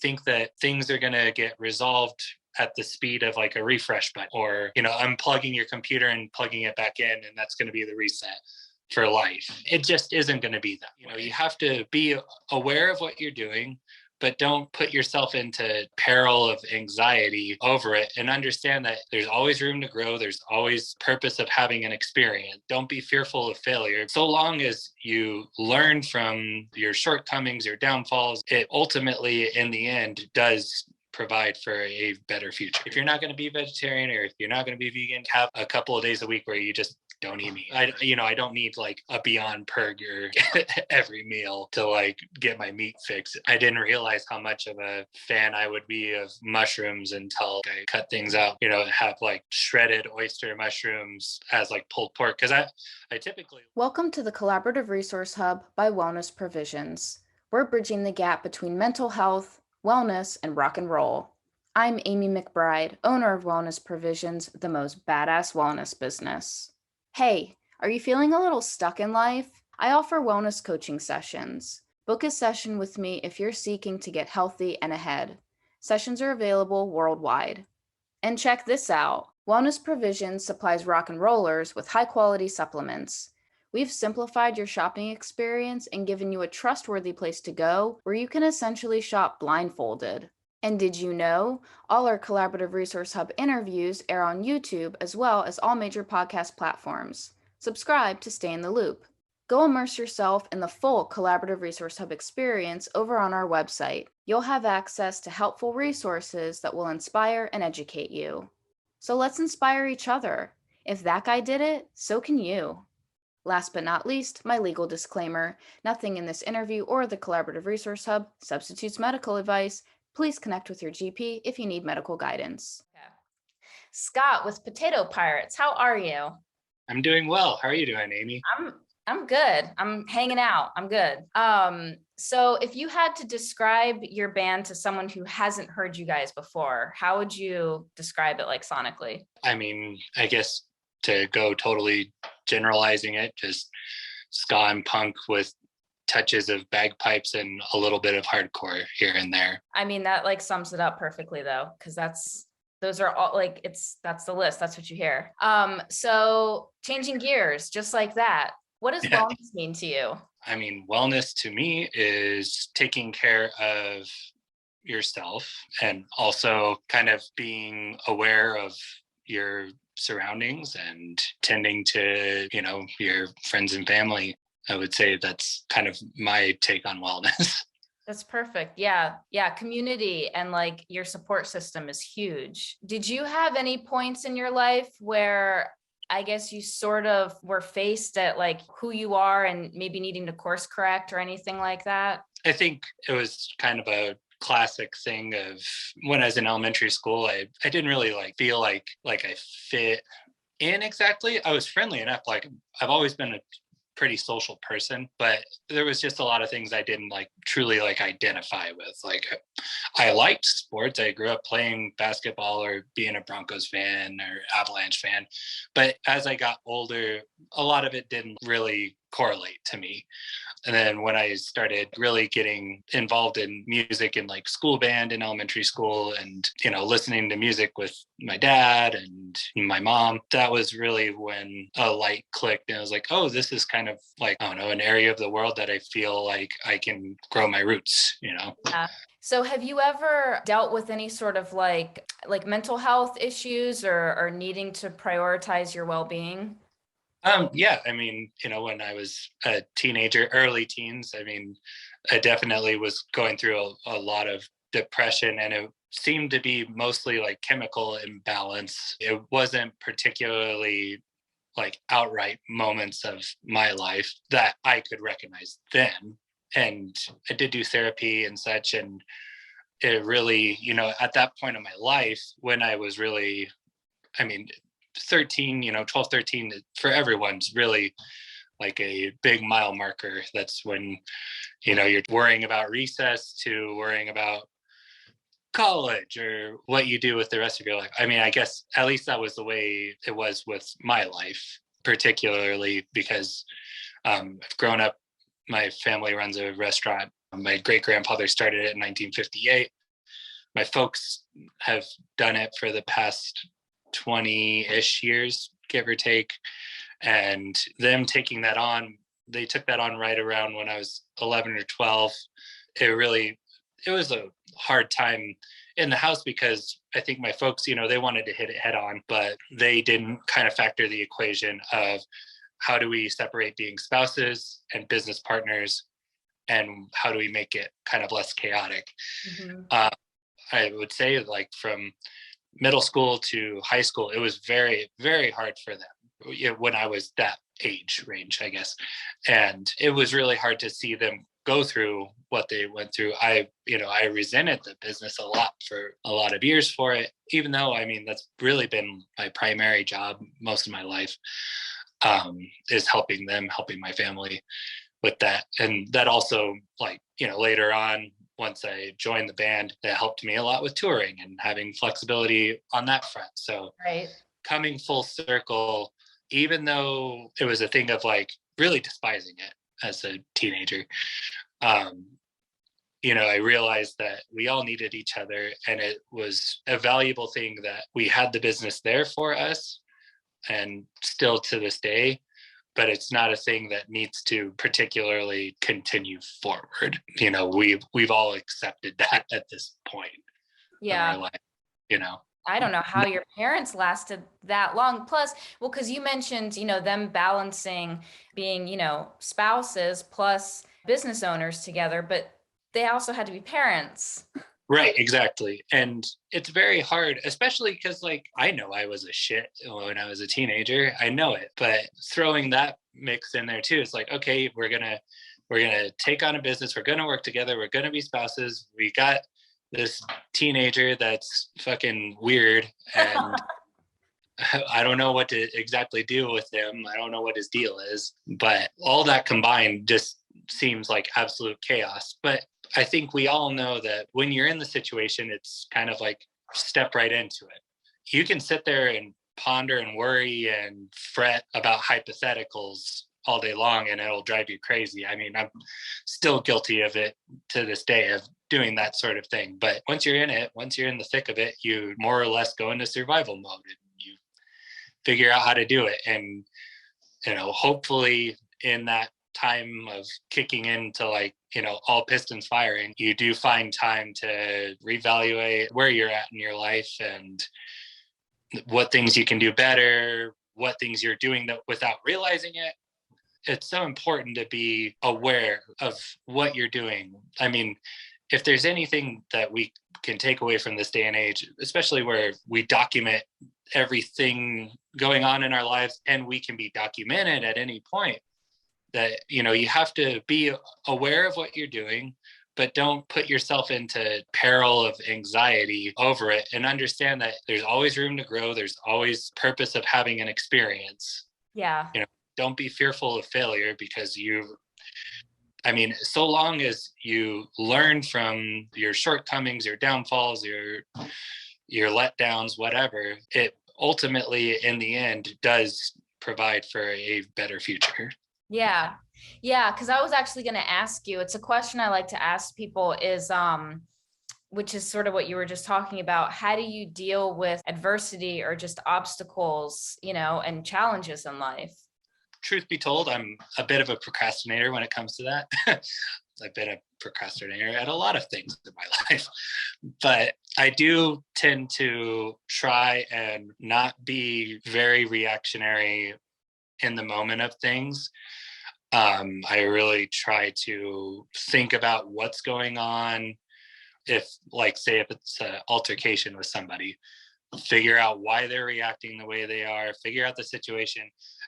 think that things are going to get resolved at the speed of like a refresh button, or, unplugging your computer and plugging it back in, and that's going to be the reset for life. It just isn't going to be that. You have to be aware of what you're doing, but don't put yourself into peril of anxiety over it, and understand that there's always room to grow. There's always purpose of having an experience. Don't be fearful of failure. So long as you learn from your shortcomings, your downfalls, it ultimately in the end does provide for a better future. If you're not going to be vegetarian, or if you're not going to be vegan, have a couple of days a week where you just don't eat meat. I don't need like a Beyond Burger every meal to like get my meat fix. I didn't realize how much of a fan I would be of mushrooms until I cut things out, have like shredded oyster mushrooms as like pulled pork. Cause I typically... Welcome to the Collaborative Resource Hub by Wellness Provisions. We're bridging the gap between mental health, wellness, and rock and roll. I'm Amy McBride, owner of Wellness Provisions, the most badass wellness business. Hey, are you feeling a little stuck in life? I offer wellness coaching sessions. Book a session with me if you're seeking to get healthy and ahead. Sessions are available worldwide. And check this out. Wellness Provisions supplies rock and rollers with high-quality supplements. We've simplified your shopping experience and given you a trustworthy place to go where you can essentially shop blindfolded. And did you know all our Collaborative Resource Hub interviews air on YouTube as well as all major podcast platforms? Subscribe to stay in the loop. Go immerse yourself in the full Collaborative Resource Hub experience over on our website. You'll have access to helpful resources that will inspire and educate you. So let's inspire each other. If that guy did it, so can you. Last but not least, my legal disclaimer. Nothing in this interview or the Collaborative Resource Hub substitutes medical advice. Please connect with your GP if you need medical guidance. Okay. Scott with Potato Pirates, how are you? I'm doing well. How are you doing, Amy? I'm good. I'm hanging out. I'm good. So if you had to describe your band to someone who hasn't heard you guys before, how would you describe it, like sonically? I mean, I guess to go totally generalizing it, just ska and punk with touches of bagpipes and a little bit of hardcore here and there. I mean, that like sums it up perfectly though, because those are all like, that's the list. That's what you hear. So changing gears, just like that. What does wellness mean to you? I mean, wellness to me is taking care of yourself and also kind of being aware of your surroundings and tending to, your friends and family. I would say that's kind of my take on wellness. That's perfect. Yeah. Community and like your support system is huge. Did you have any points in your life where I guess you sort of were faced at like who you are and maybe needing to course correct or anything like that? I think it was kind of a classic thing of when I was in elementary school, I didn't really feel like I fit in exactly. I was friendly enough. Like I've always been a pretty social person, but there was just a lot of things I didn't truly identify with. Like I liked sports. I grew up playing basketball or being a Broncos fan or Avalanche fan. But as I got older, a lot of it didn't really correlate to me. And then when I started really getting involved in music in school band in elementary school and, listening to music with my dad and my mom, that was really when a light clicked. And I was like, oh, this is kind of an area of the world that I feel like I can grow my roots, Yeah. So have you ever dealt with any sort of like mental health issues or needing to prioritize your well-being? Yeah, I mean, when I was a teenager, early teens, I mean, I definitely was going through a lot of depression, and it seemed to be mostly chemical imbalance. It wasn't particularly outright moments of my life that I could recognize then. And I did do therapy and such, and it really, at that point in my life when I was really, 13, 12, 13 for everyone's really a big mile marker. That's when, you're worrying about recess to worrying about college or what you do with the rest of your life. I mean, I guess at least that was the way it was with my life, particularly because I've grown up, my family runs a restaurant. My great grandfather started it in 1958. my folks have done it for the past 20-ish years, give or take. And them taking that on, they took that on right around when I was 11 or 12. It was a hard time in the house because I think my folks, they wanted to hit it head on, but they didn't kind of factor the equation of how do we separate being spouses and business partners, and how do we make it kind of less chaotic. I would say, like, from middle school to high school, it was very, very hard for them when I was that age range, I guess. And it was really hard to see them go through what they went through. I resented the business a lot for a lot of years for it, even though, that's really been my primary job most of my life, is helping my family with that. And that also, like, later on, once I joined the band, that helped me a lot with touring and having flexibility on that front. So coming full circle, even though it was a thing of like really despising it as a teenager, I realized that we all needed each other, and it was a valuable thing that we had the business there for us, and still to this day. But it's not a thing that needs to particularly continue forward. We've all accepted that at this point in our life. I don't know how your parents lasted that long. Plus, well, because you mentioned, them balancing being, spouses plus business owners together, but they also had to be parents. Right, exactly. And it's very hard, especially because, like, I know I was a shit when I was a teenager. I know it, but throwing that mix in there too, it's like, okay, we're gonna take on a business. We're gonna work together. We're gonna be spouses. We got this teenager that's fucking weird, and I don't know what to exactly do with him. I don't know what his deal is, but all that combined just seems like absolute chaos. But I think we all know that when you're in the situation, it's kind of like step right into it. You can sit there and ponder and worry and fret about hypotheticals all day long, and it'll drive you crazy. I'm still guilty of it to this day, of doing that sort of thing. But once you're in it, once you're in the thick of it, you more or less go into survival mode, and you figure out how to do it. And, hopefully in that time of kicking into, like, all pistons firing, you do find time to reevaluate where you're at in your life and what things you can do better, what things you're doing that without realizing it. It's so important to be aware of what you're doing. If there's anything that we can take away from this day and age, especially where we document everything going on in our lives and we can be documented at any point, that, you have to be aware of what you're doing, but don't put yourself into peril of anxiety over it, and understand that there's always room to grow. There's always purpose of having an experience. Yeah. Don't be fearful of failure, because so long as you learn from your shortcomings, your downfalls, your letdowns, whatever, it ultimately in the end does provide for a better future. Yeah. Because I was actually going to ask you, it's a question I like to ask people is, which is sort of what you were just talking about. How do you deal with adversity or just obstacles, and challenges in life? Truth be told, I'm a bit of a procrastinator when it comes to that. I've been a procrastinator at a lot of things in my life, but I do tend to try and not be very reactionary in the moment of things. I really try to think about what's going on. If it's an altercation with somebody, figure out why they're reacting the way they are, figure out the situation.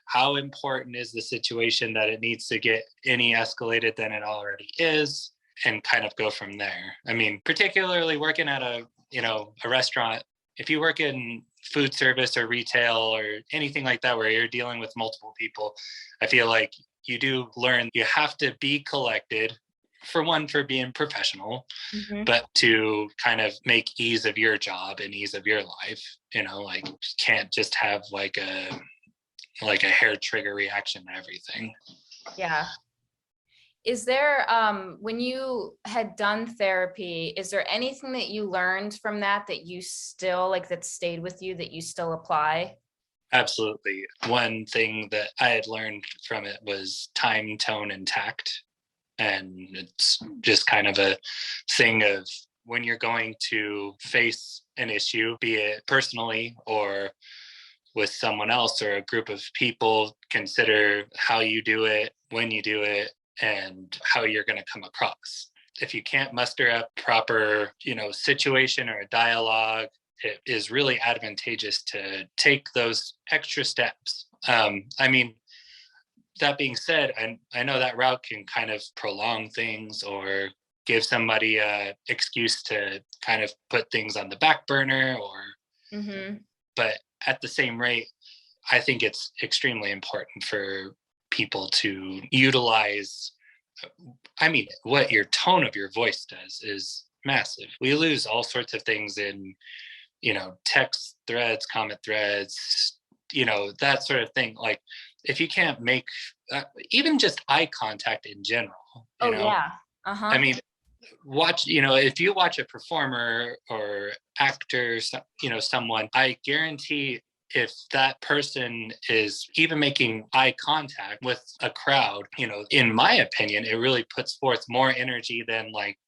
How important is the situation that it needs to get any escalated than it already is, and kind of go from there. Particularly working at a restaurant, if you work in food service or retail or anything like that, where you're dealing with multiple people, I feel like you do learn you have to be collected, for being professional, but to kind of make ease of your job and ease of your life. You can't just have like a hair trigger reaction to everything. Yeah. Is there, when you had done therapy, is there anything that you learned from that that you still like that stayed with you that you still apply? Absolutely. One thing that I had learned from it was time, tone, and tact. And it's just kind of a thing of when you're going to face an issue, be it personally or with someone else or a group of people, consider how you do it, when you do it, and how you're going to come across. If you can't muster a proper, situation or a dialogue, it is really advantageous to take those extra steps. I mean, that being said, I know that route can kind of prolong things or give somebody a excuse to kind of put things on the back burner but at the same rate, I think it's extremely important for people to utilize, what your tone of your voice does is massive. We lose all sorts of things in, text threads, comment threads, that sort of thing. Like if you can't make even just eye contact in general, Yeah. I mean, if you watch a performer or actor, someone, I guarantee if that person is even making eye contact with a crowd, in my opinion, it really puts forth more energy than like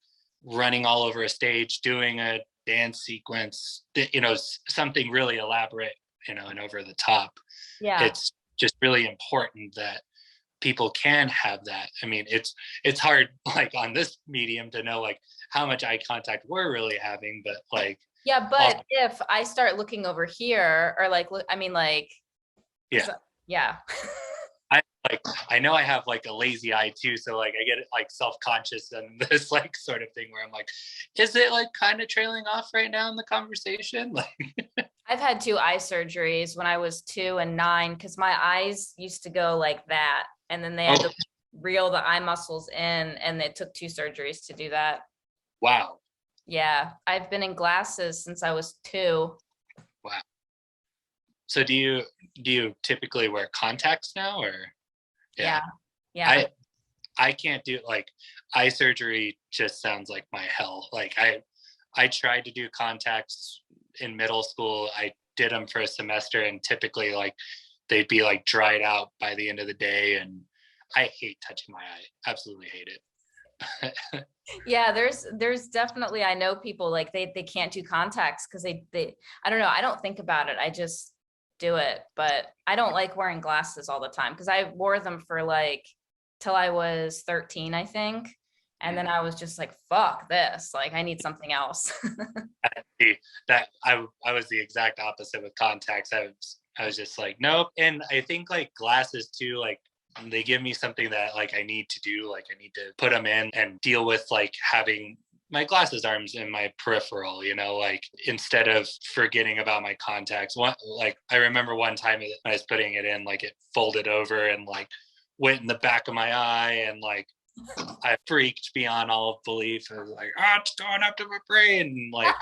running all over a stage, doing a dance sequence, something really elaborate, and over the top. Yeah. It's just really important that people can have that. I mean, it's hard like on this medium to know like how much eye contact we're really having, but like yeah, but if I start looking over here or like look, I mean like yeah. I know I have like a lazy eye too, so like I get like self-conscious and this like sort of thing where I'm like, is it like kind of trailing off right now in the conversation? Like I've had 2 eye surgeries when I was 2 and 9 because my eyes used to go like that. And then they had to reel the eye muscles in, and it took 2 surgeries to do that. Wow. Yeah. I've been in glasses since I was 2. Wow. So do you typically wear contacts now or? Yeah. Yeah. I can't do like eye surgery just sounds like my hell. Like I tried to do contacts in middle school. I did them for a semester and typically like they'd be like dried out by the end of the day. And I hate touching my eye. Absolutely hate it. Yeah, there's definitely, I know people like they can't do contacts because they I don't know, I don't think about it. I just do it. But I don't like wearing glasses all the time because I wore them for like till I was 13, I think. And then I was just like, fuck this. Like I need something else. That I was the exact opposite with contacts. I was just like, nope. And I think like glasses too, like they give me something that like I need to do. Like I need to put them in and deal with like having my glasses arms in my peripheral, like instead of forgetting about my contacts. Like I remember one time when I was putting it in, like it folded over and like went in the back of my eye and like I freaked beyond all belief. I was like, it's going up to my brain. Like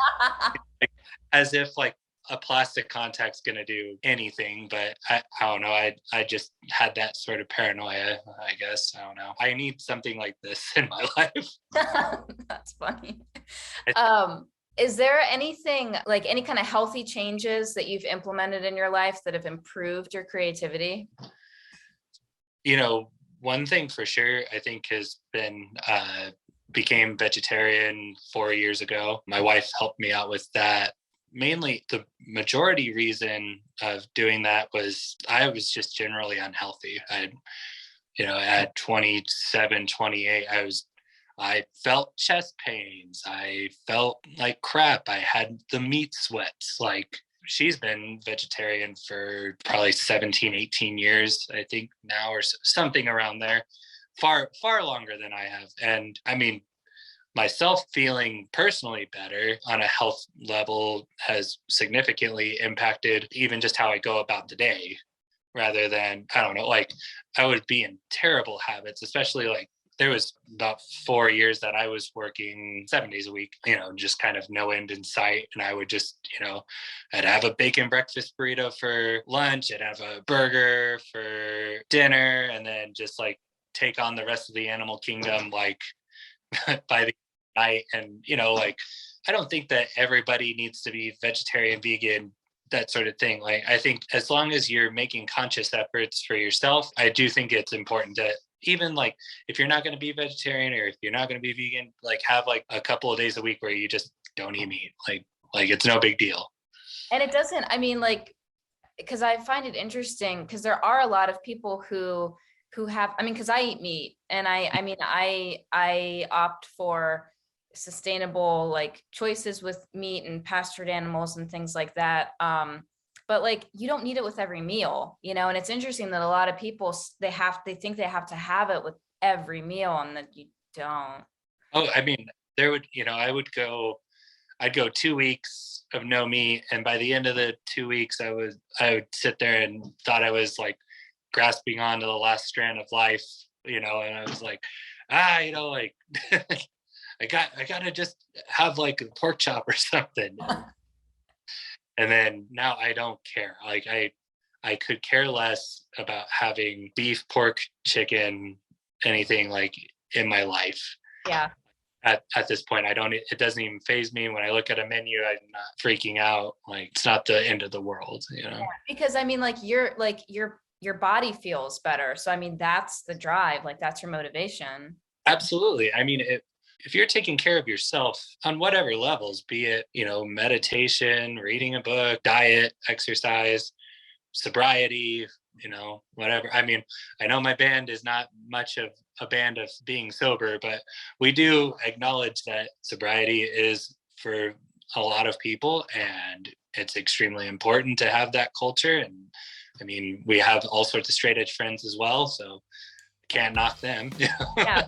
as if like a plastic contact's going to do anything. But I don't know. I just had that sort of paranoia, I guess. I don't know. I need something like this in my life. That's funny. Is there anything like any kind of healthy changes that you've implemented in your life that have improved your creativity? One thing for sure, I think has been, became vegetarian 4 years ago. My wife helped me out with that. Mainly the majority reason of doing that was I was just generally unhealthy. At 27, 28, I felt chest pains. I felt like crap. I had the meat sweats. Like she's been vegetarian for probably 17, 18 years, I think now, or something around there, far, far longer than I have. And I mean, myself feeling personally better on a health level has significantly impacted even just how I go about the day, rather than, I don't know, like I would be in terrible habits, especially like there was about 4 years that I was working 7 days a week, just kind of no end in sight. And I would just, I'd have a bacon breakfast burrito for lunch. I'd have a burger for dinner. And then just like take on the rest of the animal kingdom, like by the night. And, like, I don't think that everybody needs to be vegetarian, vegan, that sort of thing. Like, I think as long as you're making conscious efforts for yourself, I do think it's important to, even like, if you're not going to be vegetarian or if you're not going to be vegan, like, have like a couple of days a week where you just don't eat meat. Like it's no big deal. And it doesn't, I mean, like, because I find it interesting, because there are a lot of people who have, I mean, because I eat meat, and I opt for sustainable like choices with meat and pastured animals and things like that. But like, you don't need it with every meal, and it's interesting that a lot of people, they think they have to have it with every meal, and that you don't. Oh, I mean, I'd go 2 weeks of no meat, and by the end of the 2 weeks, I would sit there and thought I was like grasping onto the last strand of life, and I was like, like I gotta just have like a pork chop or something. And then now I don't care. Like I could care less about having beef, pork, chicken, anything like in my life. Yeah. At this point, it doesn't even faze me. When I look at a menu, I'm not freaking out. Like, it's not the end of the world, Yeah, because I mean, like, your body feels better. So I mean, that's the drive, like that's your motivation. Absolutely. I mean, if you're taking care of yourself on whatever levels, be it, meditation, reading a book, diet, exercise, sobriety, whatever. I mean, I know my band is not much of a band of being sober, but we do acknowledge that sobriety is for a lot of people, and it's extremely important to have that culture. And I mean, we have all sorts of straight edge friends as well, so can't knock them. Yeah.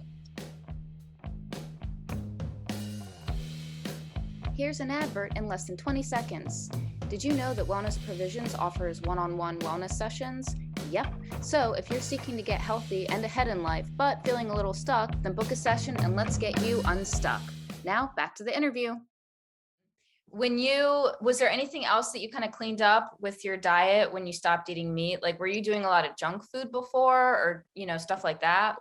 Here's an advert in less than 20 seconds. Did you know that Wellness Provisions offers one-on-one wellness sessions? Yep. So if you're seeking to get healthy and ahead in life, but feeling a little stuck, then book a session and let's get you unstuck. Now back to the interview. Was there anything else that you kind of cleaned up with your diet when you stopped eating meat? Like, were you doing a lot of junk food before, or, stuff like that?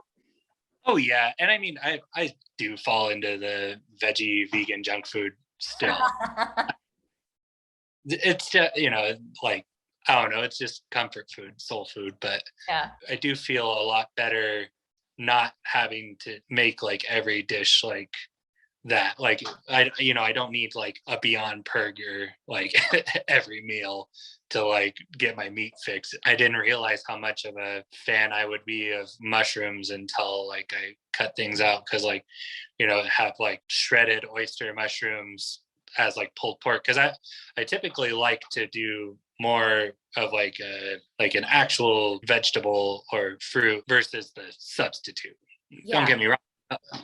Oh yeah. And I mean, I do fall into the veggie, vegan, junk food still. It's just, like, I don't know, it's just comfort food, soul food. But yeah, I do feel a lot better not having to make like every dish like that. Like, I don't need like a Beyond Burger like every meal to like get my meat fix. I didn't realize how much of a fan I would be of mushrooms until like I cut things out, because like, have like shredded oyster mushrooms as like pulled pork, because I typically like to do more of like an actual vegetable or fruit versus the substitute. Yeah. Don't get me wrong,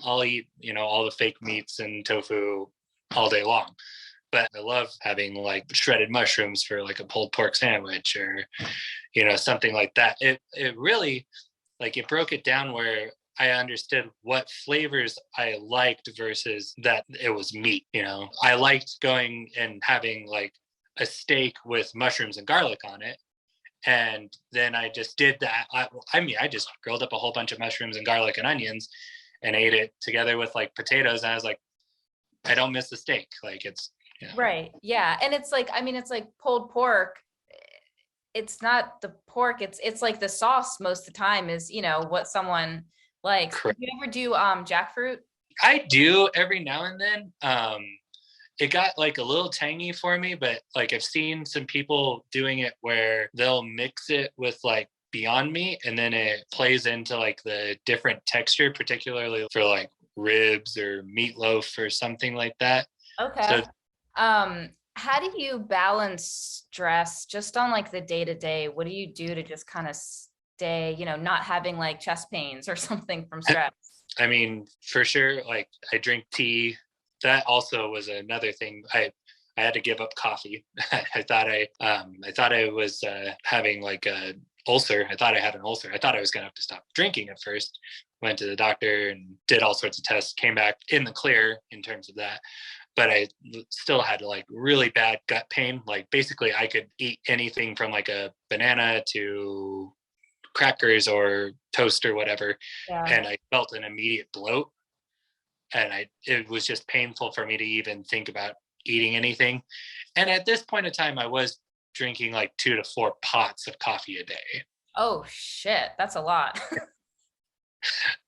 I'll eat all the fake meats and tofu all day long, but I love having like shredded mushrooms for like a pulled pork sandwich, or something like that. It really, like, it broke it down where I understood what flavors I liked versus that it was meat. I liked going and having like a steak with mushrooms and garlic on it. And then I just did that. I just grilled up a whole bunch of mushrooms and garlic and onions and ate it together with like potatoes. And I was like, I don't miss the steak. Like, it's, right. Yeah. And it's like, I mean, it's like pulled pork. It's not the pork. It's like the sauce most of the time is, what someone likes. Correct. Do you ever do jackfruit? I do every now and then. It got like a little tangy for me, but like I've seen some people doing it where they'll mix it with like Beyond Meat, and then it plays into like the different texture, particularly for like ribs or meatloaf or something like that. Okay. So, how do you balance stress just on like the day to day? What do you do to just kind of stay, not having like chest pains or something from stress? I mean, for sure, like I drink tea. That also was another thing. I had to give up coffee. I thought I was having like a ulcer. I thought I had an ulcer. I thought I was gonna have to stop drinking at first. Went to the doctor and did all sorts of tests. Came back in the clear in terms of that. But I still had like really bad gut pain. Like basically, I could eat anything from like a banana to crackers or toast or whatever. Yeah. And I felt an immediate bloat. And it was just painful for me to even think about eating anything. And at this point in time, I was drinking like 2 to 4 pots of coffee a day. Oh shit, that's a lot.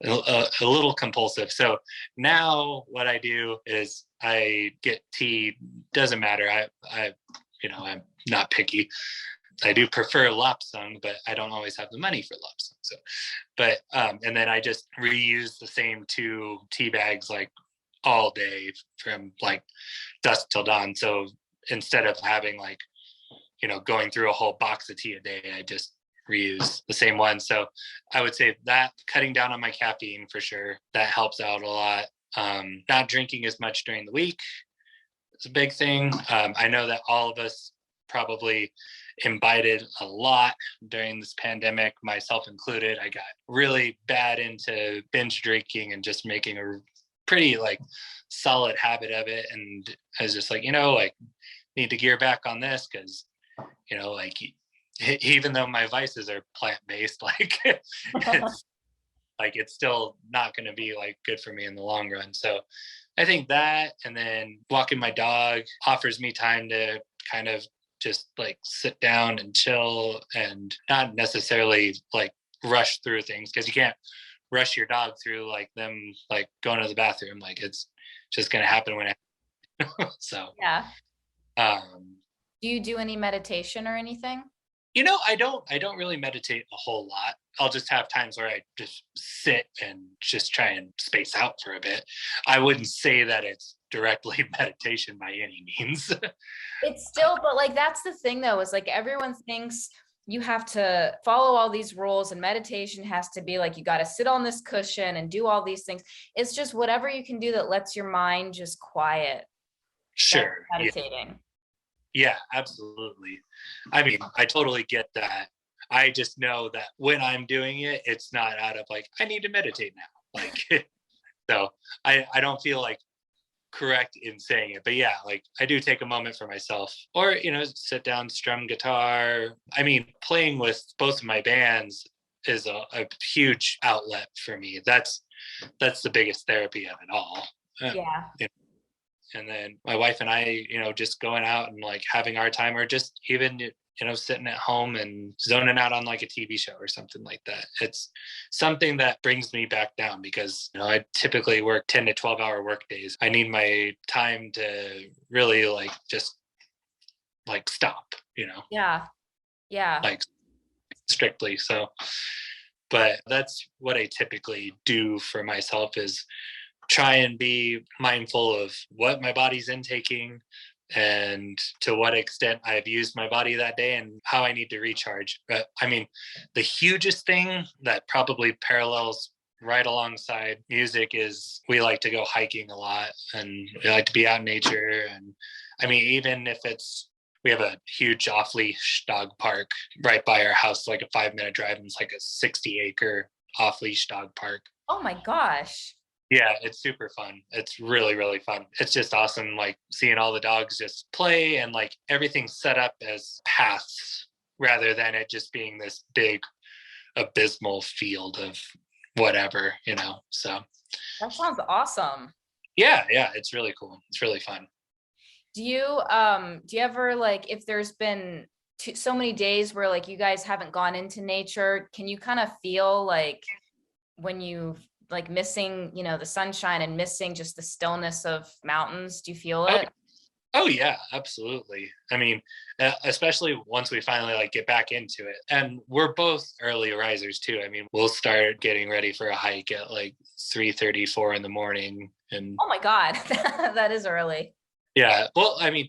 A little compulsive. So now what I do is I get tea. Doesn't matter. I'm not picky. I do prefer lapsang, but I don't always have the money for lapsang. So, but and then I just reuse the same 2 tea bags like all day from like dusk till dawn. So instead of having like, going through a whole box of tea a day, I just reuse the same one. So I would say that cutting down on my caffeine for sure, that helps out a lot. Not drinking as much during the week is a big thing. I know that all of us probably imbibed a lot during this pandemic, myself included. I got really bad into binge drinking and just making a pretty like solid habit of it. And I was just like, need to gear back on this because, like even though my vices are plant-based, like it's still not going to be like good for me in the long run. So I think that, and then walking my dog offers me time to kind of just like sit down and chill and not necessarily like rush through things, because you can't rush your dog through like them like going to the bathroom. Like it's just going to happen when it so yeah. Do you do any meditation or anything? I don't really meditate a whole lot. I'll just have times where I just sit and just try and space out for a bit. I wouldn't say that it's directly meditation by any means. It's still, but like, that's the thing though, is like everyone thinks you have to follow all these rules and meditation has to be like, you got to sit on this cushion and do all these things. It's just whatever you can do that lets your mind just quiet. Sure. Meditating. Yeah, absolutely. I mean, I totally get that. I just know that when I'm doing it, it's not out of like, I need to meditate now. Like, so I don't feel like correct in saying it, but yeah, like I do take a moment for myself, or, sit down, strum guitar. I mean, playing with both of my bands is a huge outlet for me. That's the biggest therapy of it all. Yeah. And then my wife and I, just going out and like having our time, or just even, sitting at home and zoning out on like a TV show or something like that. It's something that brings me back down because, I typically work 10 to 12 hour work days. I need my time to really like, just like stop, Yeah. Yeah. Like strictly. So, but that's what I typically do for myself, is try and be mindful of what my body's intaking and to what extent I've used my body that day and how I need to recharge. But I mean, the hugest thing that probably parallels right alongside music is we like to go hiking a lot, and we like to be out in nature. And I mean, even if we have a huge off-leash dog park right by our house, like a 5-minute drive, and it's like a 60-acre off-leash dog park. Oh my gosh. Yeah, it's super fun. It's really, really fun. It's just awesome, like seeing all the dogs just play, and like everything's set up as paths rather than it just being this big abysmal field of whatever, so. That sounds awesome. Yeah, it's really cool. It's really fun. Do you ever, like, if there's been so many days where like you guys haven't gone into nature, can you kind of feel like when you like missing, the sunshine and missing just the stillness of mountains? Do you feel it? Oh yeah, absolutely. I mean, especially once we finally like get back into it. And we're both early risers too. I mean, we'll start getting ready for a hike at like 3:30, 4 in the morning. And oh my God, that is early. Yeah. Well, I mean,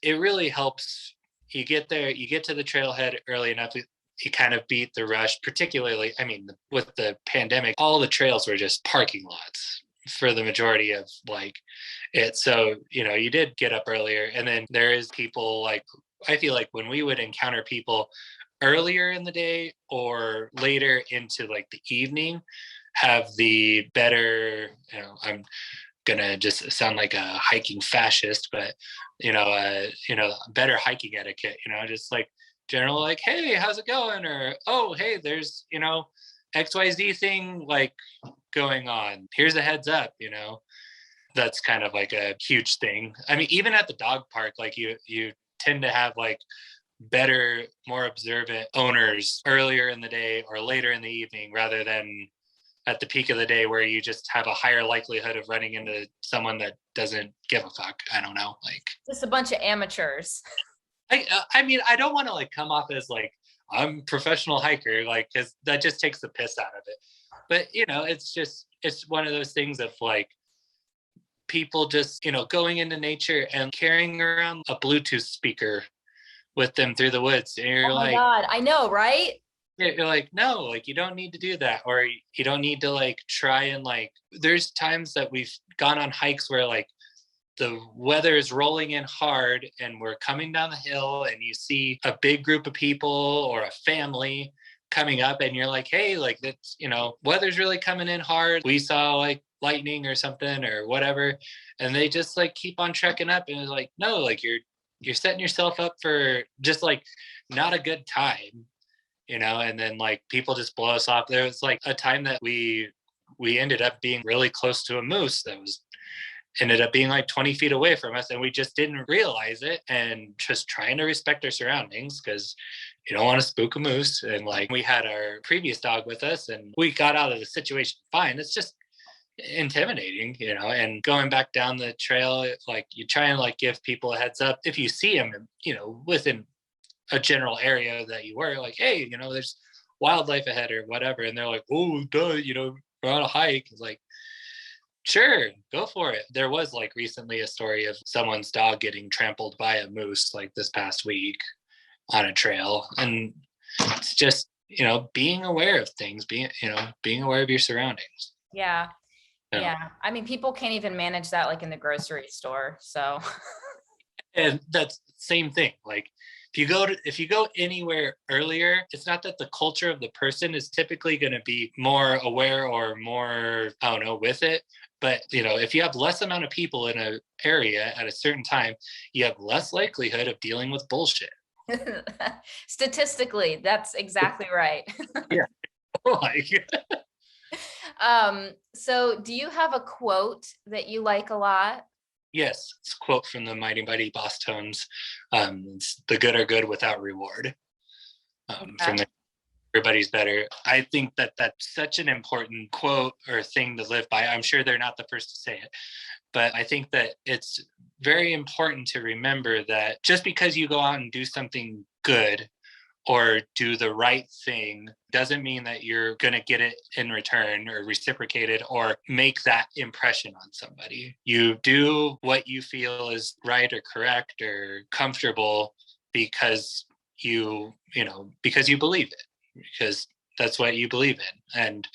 it really helps. You get there, you get to the trailhead early enough. You kind of beat the rush, particularly, I mean, with the pandemic, all the trails were just parking lots for the majority of like it. So, you did get up earlier, and then there is people like, I feel like when we would encounter people earlier in the day or later into like the evening, have the better, I'm gonna just sound like a hiking fascist, but better hiking etiquette, just like general, like, hey, how's it going? Or, oh, hey, there's, XYZ thing like going on. Here's a heads up, that's kind of like a huge thing. I mean, even at the dog park, like you tend to have like better, more observant owners earlier in the day or later in the evening rather than at the peak of the day where you just have a higher likelihood of running into someone that doesn't give a fuck. I don't know, like just a bunch of amateurs. I mean, I don't want to like come off as like I'm a professional hiker, like, because that just takes the piss out of it. But it's one of those things of like people just going into nature and carrying around a Bluetooth speaker with them through the woods, and you're Oh my like, God, I know, right? you're like, no, like you don't need to do that, or you don't need to like try and like. There's times that we've gone on hikes where like the weather is rolling in hard and we're coming down the hill and you see a big group of people or a family coming up and you're like, hey, like that's, weather's really coming in hard. We saw like lightning or something or whatever. And they just like keep on trekking up and it's like, no, like you're setting yourself up for just like not a good time, and then like people just blow us off. There was like a time that we ended up being really close to a moose that ended up being like 20 feet away from us and we just didn't realize it, and just trying to respect our surroundings because you don't want to spook a moose. And like we had our previous dog with us and we got out of the situation fine. It's just intimidating, and going back down the trail, like you try and like give people a heads up if you see them, within a general area that you were like, hey, there's wildlife ahead or whatever, and they're like, oh duh, we're on a hike. It's like, sure, go for it. There was like recently a story of someone's dog getting trampled by a moose like this past week on a trail. And it's just, being aware of things, being aware of your surroundings. Yeah. Yeah. I mean, people can't even manage that like in the grocery store. So and that's the same thing. Like if you go anywhere earlier, it's not that the culture of the person is typically going to be more aware or more, I don't know, with it. But, if you have less amount of people in an area at a certain time, you have less likelihood of dealing with bullshit. Statistically, that's exactly right. Yeah. Like, so do you have a quote that you like a lot? yes, it's a quote from the Mighty Mighty Boss Tones. It's the good are good without reward. From the Everybody's Better. I think that that's such an important quote or thing to live by. I'm sure they're not the first to say it, but I think that it's very important to remember that just because you go out and do something good or do the right thing doesn't mean that you're going to get it in return or reciprocated or make that impression on somebody. You do what you feel is right or correct or comfortable because because you believe it, because that's what you believe in. And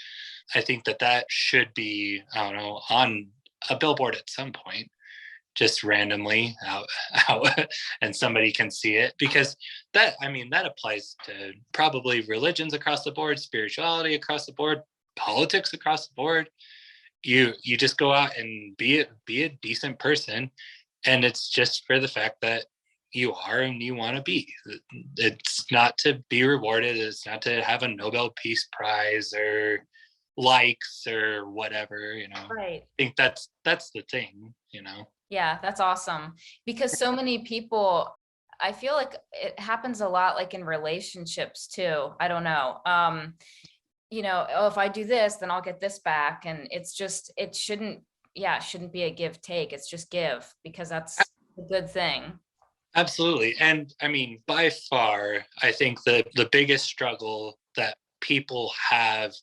I think that should be, I don't know, on a billboard at some point, just randomly out and somebody can see it, because that applies to probably religions across the board, spirituality across the board, politics across the board. You just go out and be a decent person, and it's just for the fact that you are and you want to be. It's not to be rewarded. It's not to have a Nobel Peace Prize or likes or whatever, Right. I think that's the thing, Yeah, that's awesome. Because so many people, I feel like it happens a lot like in relationships too. I don't know. Oh, if I do this, then I'll get this back. And it's just, it shouldn't be a give take. It's just give, because that's a good thing. Absolutely. And I mean, by far, I think the biggest struggle that people have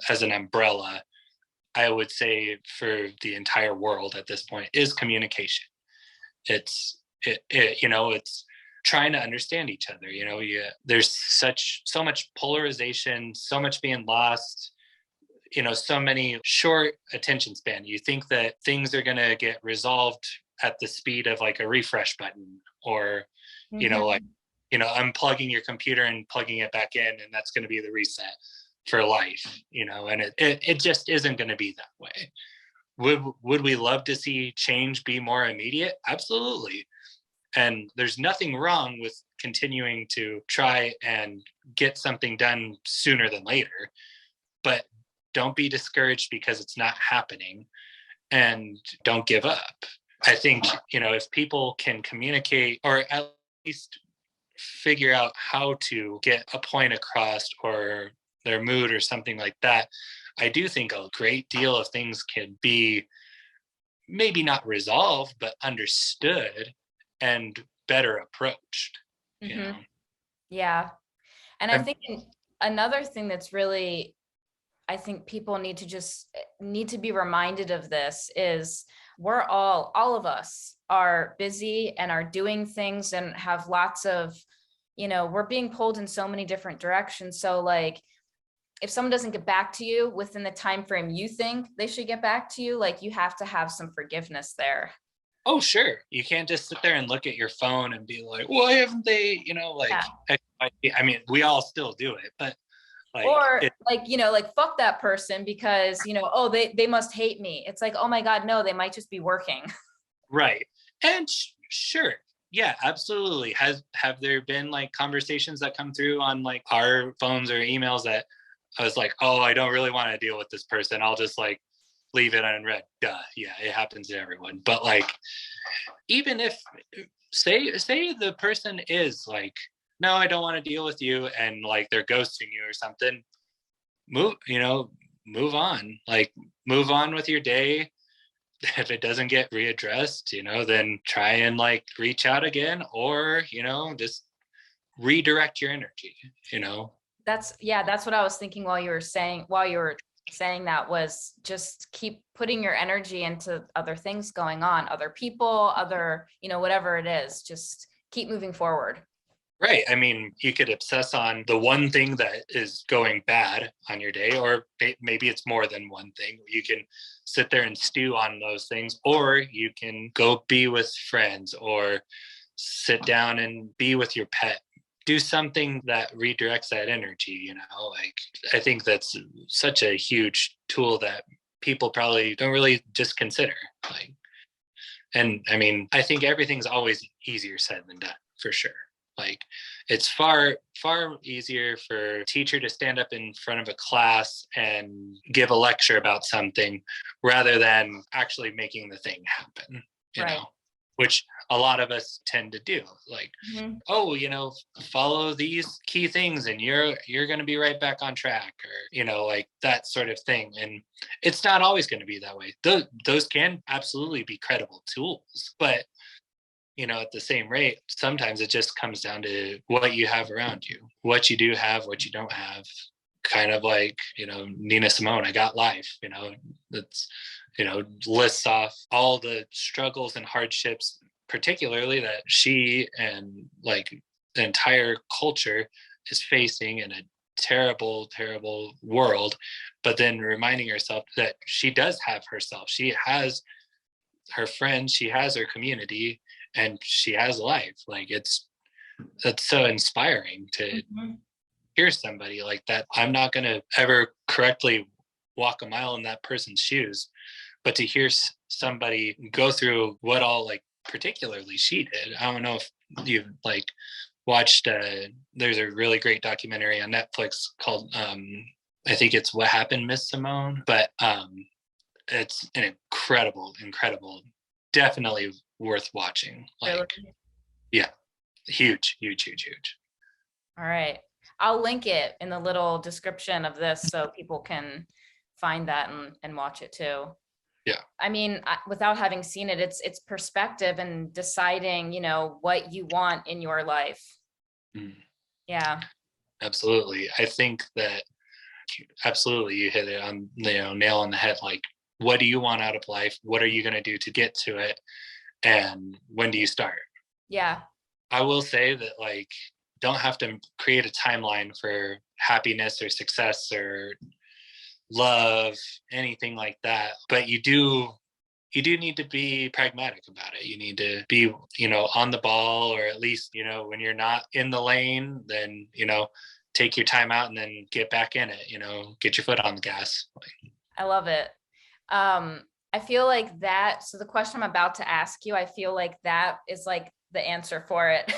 as an umbrella, I would say for the entire world at this point, is communication. It's trying to understand each other. There's so much polarization, so much being lost, so many short attention span. You think that things are going to get resolved at the speed of like a refresh button, or unplugging your computer and plugging it back in, and that's going to be the reset for life, and it just isn't going to be that way. Would we love to see change be more immediate? Absolutely. And there's nothing wrong with continuing to try and get something done sooner than later, but don't be discouraged because it's not happening, and don't give up. I think, if people can communicate, or at least figure out how to get a point across, or their mood or something like that, I do think a great deal of things can be maybe not resolved, but understood and better approached. Yeah. And I think another thing that's really, I think people need to be reminded of this is we're all of us are busy and are doing things and have lots of, we're being pulled in so many different directions. So like, if someone doesn't get back to you within the time frame you think they should get back to you, like you have to have some forgiveness there. Oh, sure. You can't just sit there and look at your phone and be like, why haven't they, I mean, we all still do it, but fuck that person because, oh, they must hate me. It's like, oh my God, no, they might just be working. Right. And sure. Yeah, absolutely. Have there been like conversations that come through on like our phones or emails that I was like, oh, I don't really want to deal with this person. I'll just like leave it unread. Duh. Yeah, it happens to everyone. But like, even if say the person is like, no, I don't want to deal with you, and like they're ghosting you or something, move on. Like, move on with your day. If it doesn't get readdressed, then try and like reach out again, or just redirect your energy. That's what I was thinking while you were saying that, was just keep putting your energy into other things going on, other people, other, whatever it is, just keep moving forward. Right. I mean, you could obsess on the one thing that is going bad on your day, or maybe it's more than one thing. You can sit there and stew on those things, or you can go be with friends, or sit down and be with your pet. Do something that redirects that energy, like, I think that's such a huge tool that people probably don't really just consider. Like, and I mean, I think everything's always easier said than done, for sure. Like, it's far, far easier for a teacher to stand up in front of a class and give a lecture about something rather than actually making the thing happen, right. Which a lot of us tend to do. Like, follow these key things and you're going to be right back on track, or, like that sort of thing. And it's not always going to be that way. Those can absolutely be credible tools, but at the same rate, sometimes it just comes down to what you have around you, what you do have, what you don't have. Kind of like, Nina Simone, I got life, that's, lists off all the struggles and hardships, particularly that she and like the entire culture is facing in a terrible, terrible world. But then reminding herself that she does have herself. She has her friends, she has her community, and she has life. Like, that's so inspiring to hear somebody like that. I'm not going to ever correctly walk a mile in that person's shoes, but to hear somebody go through what all, like, particularly she did. I don't know if you've like watched, there's a really great documentary on Netflix called, I think it's What Happened, Miss Simone, but it's an incredible, definitely worth watching. Like, really? Yeah, huge. All right. I'll link it in the little description of this so people can find that and watch it too. Yeah. I mean, without having seen it, it's perspective and deciding, what you want in your life. Yeah. Absolutely. I think that absolutely you hit it on, nail on the head. Like, what do you want out of life? What are you going to do to get to it? And when do you start? Yeah. I will say that, like, don't have to create a timeline for happiness or success or love, anything like that. But you do need to be pragmatic about it. You need to be, on the ball, or at least, when you're not in the lane, then, take your time out and then get back in it, get your foot on the gas. I love it. I feel like that. So the question I'm about to ask you, I feel like that is like the answer for it.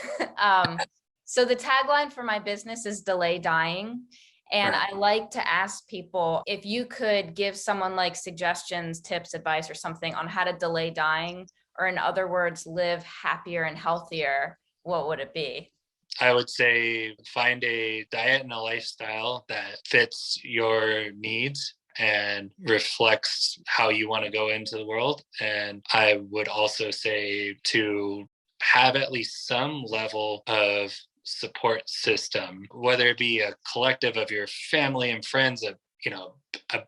So the tagline for my business is delay dying. And Right. I like to ask people if you could give someone like suggestions, tips, advice, or something on how to delay dying, or in other words, live happier and healthier, what would it be? I would say find a diet and a lifestyle that fits your needs and reflects how you want to go into the world. And I would also say to have at least some level of support system, whether it be a collective of your family and friends, a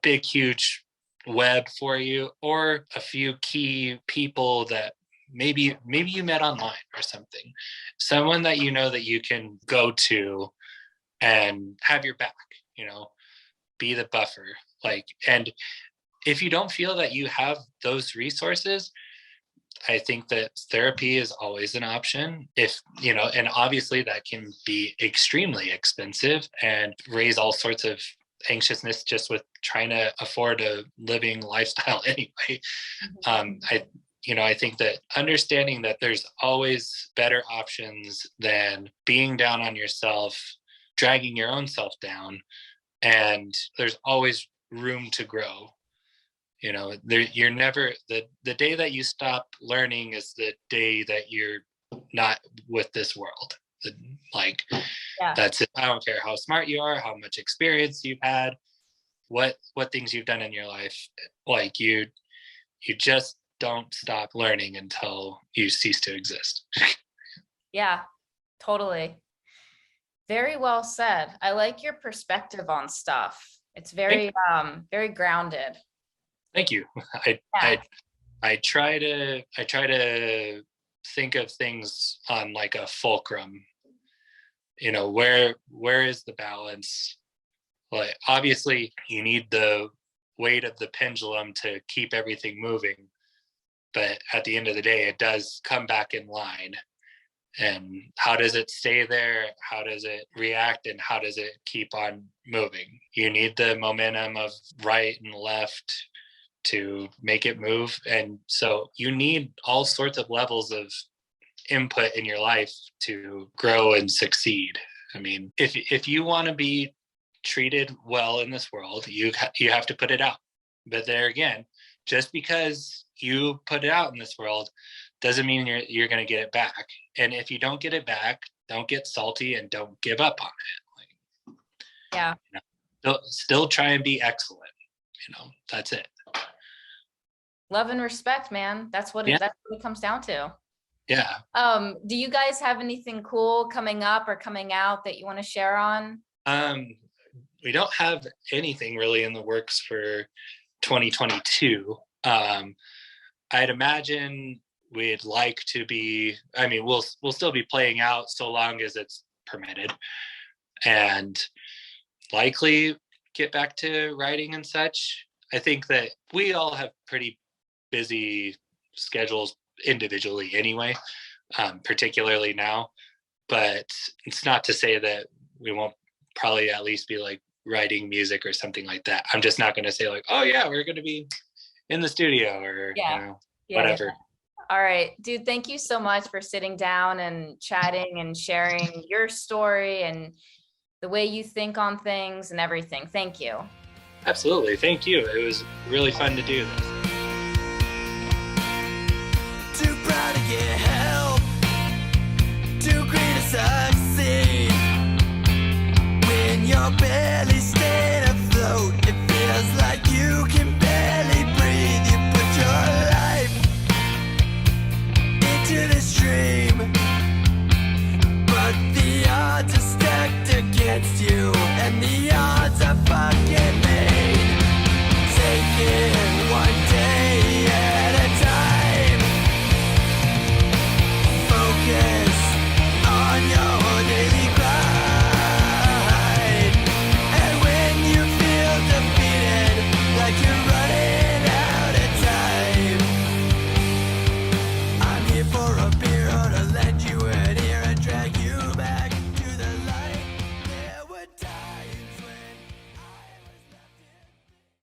big, huge web for you, or a few key people that maybe you met online or something, someone that you know that you can go to and have your back, be the buffer. And if you don't feel that you have those resources, I think that therapy is always an option. And obviously that can be extremely expensive and raise all sorts of anxiousness just with trying to afford a living lifestyle anyway. I think that understanding that there's always better options than being down on yourself, dragging your own self down, and there's always room to grow. You're never, the day that you stop learning is the day that you're not with this world. That's it. I don't care how smart you are, how much experience you've had, what things you've done in your life. You just don't stop learning until you cease to exist. Yeah, totally. Very well said. I like your perspective on stuff. It's very grounded. Thank you. I try to think of things on like a fulcrum. Where is the balance? Obviously you need the weight of the pendulum to keep everything moving, but at the end of the day, it does come back in line. And how does it stay there? How does it react? And how does it keep on moving? You need the momentum of right and left to make it move. And so you need all sorts of levels of input in your life to grow and succeed. I mean, if you want to be treated well in this world, you have to put it out. But there again, just because you put it out in this world doesn't mean you're going to get it back. And if you don't get it back, don't get salty and don't give up on it. Still try and be excellent. That's it. Love and respect, man. That's what it comes down to. Yeah. Do you guys have anything cool coming up or coming out that you want to share on? We don't have anything really in the works for 2022. I'd imagine we'd like to be, we'll still be playing out so long as it's permitted, and likely get back to writing and such. I think that we all have pretty busy schedules individually anyway, particularly now, but it's not to say that we won't probably at least be like writing music or something like that. I'm just not going to say like, oh yeah, we're going to be in the studio or whatever. Yeah. All right, dude, thank you so much for sitting down and chatting and sharing your story and the way you think on things and everything. Thank you. Absolutely. Thank you. It was really fun to do this. Too proud to get help, too great to succeed. When you're barely staying afloat, it feels like you can barely breathe. You put your life into the stream, but the odds are stacked against you, and the